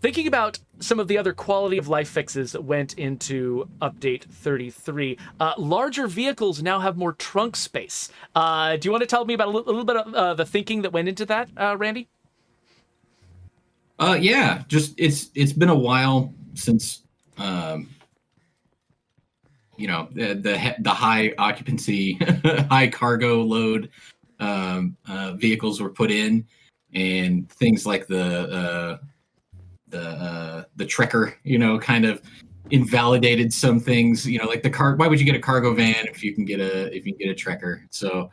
thinking about some of the other quality of life fixes that went into update 33, larger vehicles now have more trunk space. Do you want to tell me about a little bit of the thinking that went into that, Randy? Yeah, just it's been a while since the high occupancy, high cargo load vehicles were put in, and things like the Trekker, kind of invalidated some things. Like the car. Why would you get a cargo van if you can get a Trekker? So,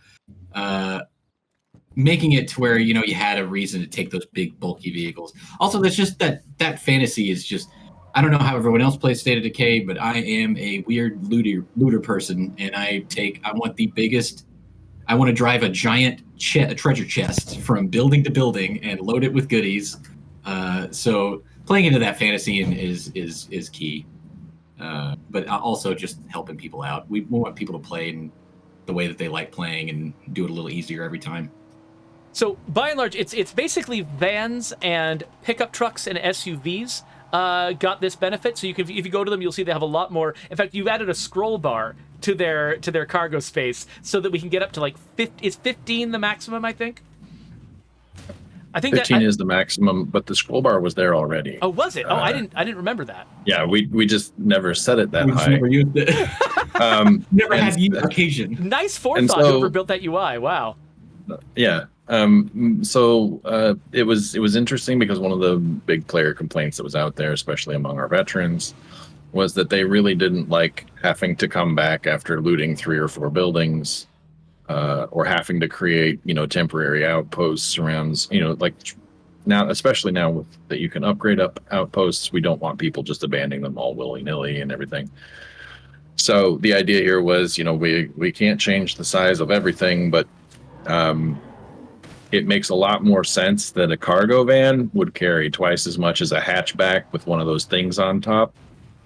making it to where you had a reason to take those big bulky vehicles. Also, that's just that fantasy is just. I don't know how everyone else plays State of Decay, but I am a weird looter person, and I want the biggest. I want to drive a giant treasure chest from building to building and load it with goodies. So playing into that fantasy is key. But also just helping people out. We want people to play in the way that they like playing and do it a little easier every time. So by and large, it's basically vans and pickup trucks and SUVs got this benefit. So if you go to them, you'll see they have a lot more. In fact, you've added a scroll bar to their cargo space so that we can get up to like 50. Is 15 the maximum? I think 15 is the maximum, but the scroll bar was there already. Oh, was it? I didn't remember that. Yeah, we just never set it that high. Never used it. Never had the occasion. Nice forethought. Whoever built that UI. Wow. Yeah. So it was interesting because one of the big player complaints that was out there, especially among our veterans, was that they really didn't like having to come back after looting 3 or 4 buildings, or having to create, temporary outposts around, like now, especially now with that you can upgrade outposts. We don't want people just abandoning them all willy-nilly and everything. So the idea here was, we can't change the size of everything, but it makes a lot more sense that a cargo van would carry twice as much as a hatchback with one of those things on top,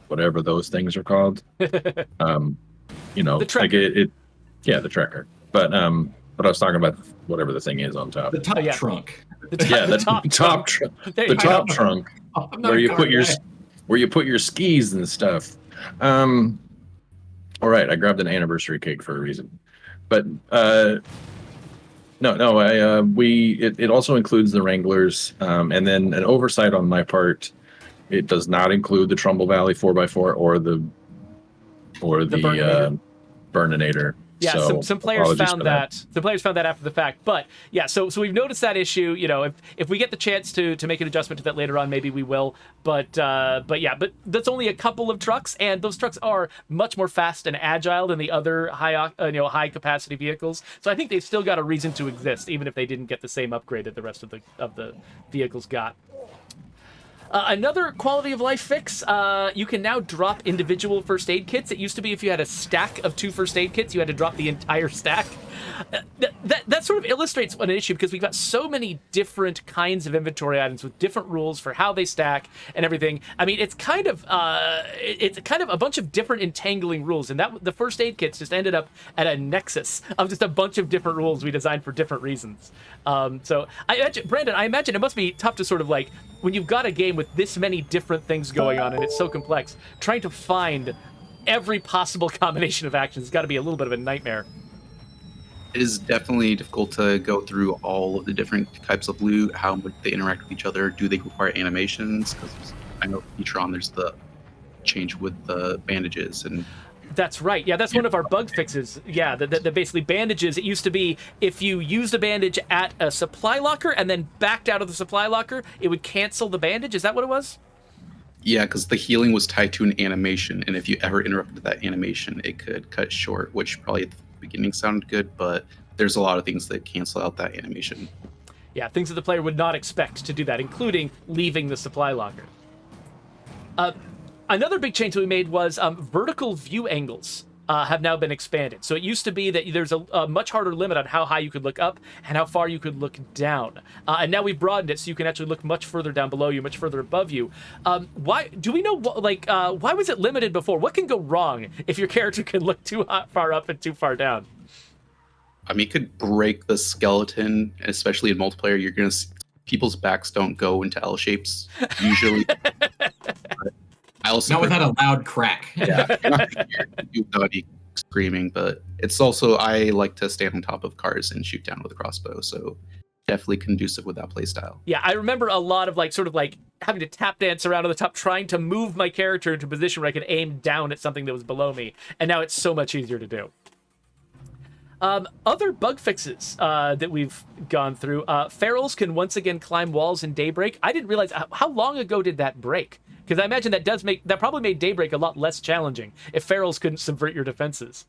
whatever those things are called. The like the Trekker. But I was talking about whatever the thing is on top. The top trunk. The top trunk, where you put your skis and stuff. All right, I grabbed an anniversary cake for a reason, but. No. It also includes the Wranglers, and then an oversight on my part. It does not include the Trumbull Valley 4x4 or the Burninator. Yeah, so some players found that. Some players found that after the fact, but yeah. So we've noticed that issue. If we get the chance to make an adjustment to that later on, maybe we will. But that's only a couple of trucks, and those trucks are much more fast and agile than the other high capacity vehicles. So I think they've still got a reason to exist, even if they didn't get the same upgrade that the rest of the vehicles got. Another quality of life fix, you can now drop individual first aid kits. It used to be if you had a stack of 2 first aid kits, you had to drop the entire stack. That sort of illustrates an issue because we've got so many different kinds of inventory items with different rules for how they stack and everything. I mean, it's kind of a bunch of different entangling rules, and that the first aid kits just ended up at a nexus of just a bunch of different rules we designed for different reasons. So Brandon, I imagine it must be tough to sort of like when you've got a game with this many different things going on and it's so complex, trying to find every possible combination of actions has got to be a little bit of a nightmare. It is definitely difficult to go through all of the different types of loot, how would they interact with each other, do they require animations? Because I know feature on there's the change with the bandages and That's right. Yeah, that's one of our bug fixes. Yeah, the basically bandages. It used to be if you used a bandage at a supply locker and then backed out of the supply locker, it would cancel the bandage. Is that what it was? Yeah, because the healing was tied to an animation, and if you ever interrupted that animation, it could cut short, which probably at the beginning sounded good, but there's a lot of things that cancel out that animation. Yeah, things that the player would not expect to do that, including leaving the supply locker. Another big change that we made was vertical view angles have now been expanded. So it used to be that there's a much harder limit on how high you could look up and how far you could look down. And now we've broadened it so you can actually look much further down below you, much further above you. Why do we know, why was it limited before? What can go wrong if your character can look too far up and too far down? I mean, it could break the skeleton, especially in multiplayer. You're going to people's backs don't go into L shapes usually. I also Not without a loud crack. yeah, nobody screaming, but it's also I like to stand on top of cars and shoot down with a crossbow, so definitely conducive with that playstyle. Yeah, I remember a lot of sort of having to tap dance around on the top, trying to move my character into a position where I could aim down at something that was below me, and now it's so much easier to do. Other bug fixes that we've gone through. Ferals can once again climb walls in Daybreak. I didn't realize how long ago did that break? Because I imagine that probably made Daybreak a lot less challenging if Ferals couldn't subvert your defenses.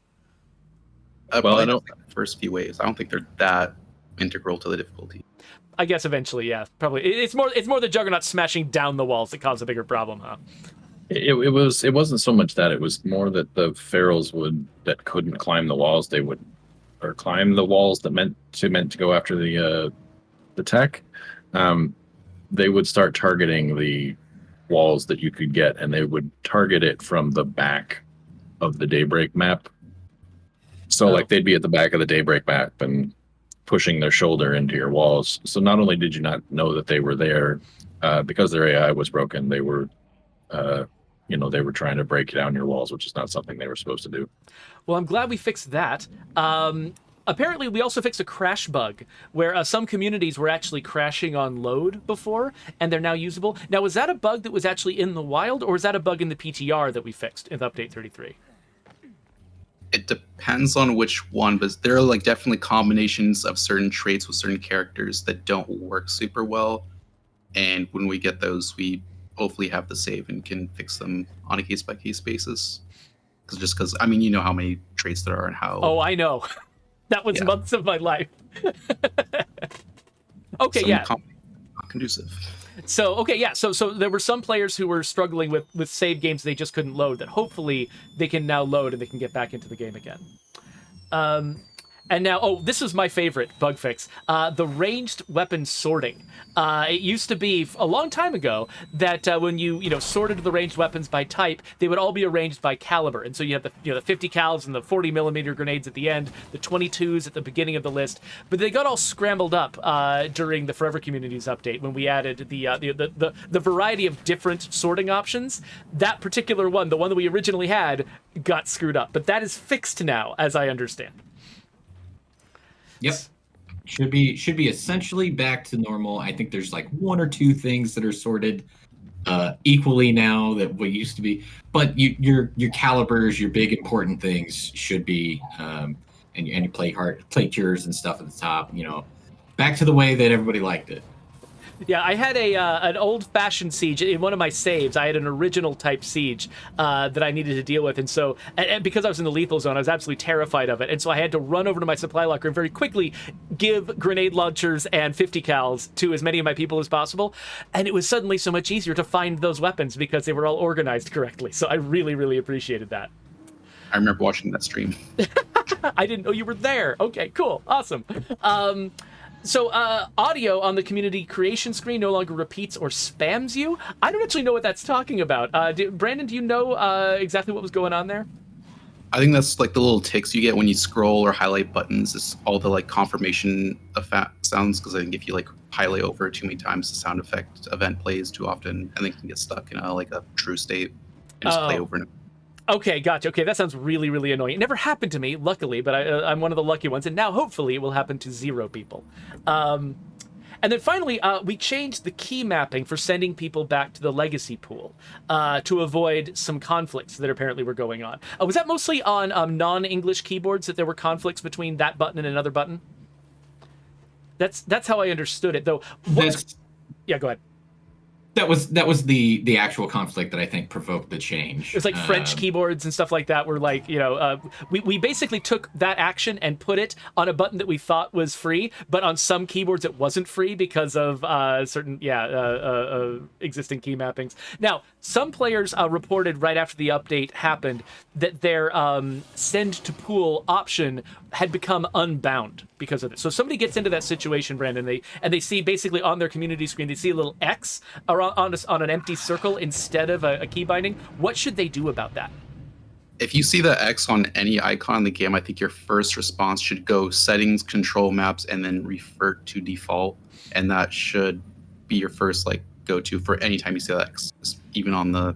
Well, I don't think the first few waves. I don't think they're that integral to the difficulty. I guess eventually, yeah, probably. It's more the Juggernaut smashing down the walls that caused a bigger problem, huh? It wasn't so much that, it was more that the Ferals that couldn't climb the walls, they would, or climb the walls that meant to go after the tech. They would start targeting the walls that you could get, and they would target it from the back of the Daybreak map. So they'd be at the back of the Daybreak map and pushing their shoulder into your walls. So not only did you not know that they were there, because their AI was broken, they were they were trying to break down your walls, which is not something they were supposed to do. Well, I'm glad we fixed that. Apparently, we also fixed a crash bug where some communities were actually crashing on load before, and they're now usable. Now, was that a bug that was actually in the wild, or was that a bug in the PTR that we fixed in Update 33? It depends on which one, but there are definitely combinations of certain traits with certain characters that don't work super well. And when we get those, we hopefully have the save and can fix them on a case-by-case basis. Because I mean, you know how many traits there are and how... Oh, I know. That was months of my life. Okay, Not conducive. So there were some players who were struggling with save games they just couldn't load, that hopefully they can now load and they can get back into the game again. And now, this is my favorite bug fix, the ranged weapon sorting. It used to be a long time ago that when you sorted the ranged weapons by type, they would all be arranged by caliber. And so you have the 50 cals and the 40 millimeter grenades at the end, the 22s at the beginning of the list. But they got all scrambled up during the Forever Communities update when we added the variety of different sorting options. That particular one, the one that we originally had, got screwed up. But that is fixed now, as I understand. Yep. Should be essentially back to normal. I think there's one or two things that are sorted equally now that what used to be, but your calibers, your big important things should be and you play cures and stuff at the top, back to the way that everybody liked it. Yeah, I had an old-fashioned siege in one of my saves. I had an original type siege that I needed to deal with, and so and because I was in the lethal zone, I was absolutely terrified of it, and so I had to run over to my supply locker and very quickly give grenade launchers and 50 cals to as many of my people as possible, and it was suddenly so much easier to find those weapons because they were all organized correctly. So I really, really appreciated that. I remember watching that stream. I didn't know you were there. Okay, cool, awesome. So audio on the community creation screen no longer repeats or spams you. I don't actually know what that's talking about. Brandon, do you know exactly what was going on there? I think that's the little ticks you get when you scroll or highlight buttons. It's all the confirmation effect sounds, because I think if you highlight over too many times, the sound effect event plays too often, and then can get stuck in a true state and just play over and over. Okay, gotcha. Okay, that sounds really, really annoying. It never happened to me, luckily, but I'm one of the lucky ones, and now hopefully it will happen to 0 people. And then finally, we changed the key mapping for sending people back to the legacy pool to avoid some conflicts that apparently were going on. Was that mostly on non-English keyboards that there were conflicts between that button and another button? That's how I understood it, though. Yeah, go ahead. That was the actual conflict that I think provoked the change. It was French keyboards and stuff like that were we basically took that action and put it on a button that we thought was free, but on some keyboards it wasn't free because of certain existing key mappings. Now, some players reported right after the update happened that their send to pool option had become unbound because of it. So if somebody gets into that situation, Brandon, and they see basically on their community screen, they see a little X on an empty circle instead of a key binding. What should they do about that? if you see the X on any icon in the game, I think your first response should go settings, control maps, and then revert to default. And that should be your first like go-to for any time you see that X, even on that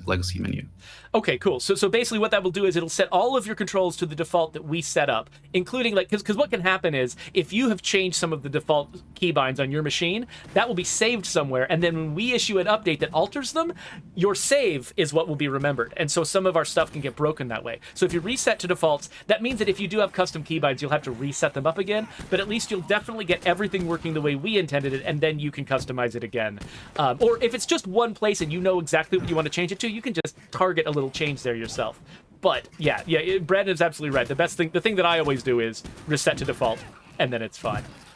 legacy menu. Okay, cool. So basically what that will do is it'll set all of your controls to the default that we set up, including like, because what can happen is if you have changed some of the default keybinds on your machine, that will be saved somewhere. And then when we issue an update that alters them, your save is what will be remembered. And so some of our stuff can get broken that way. So if you reset to defaults, that means that if you do have custom keybinds, you'll have to reset them up again, but at least you'll definitely get everything working the way we intended it, and then you can customize it again. Or if it's just one place and you know exactly what you want to change it to, you can just target a little change there yourself. But yeah, Brandon's absolutely right. The thing that I always do is reset to default, and then it's fine.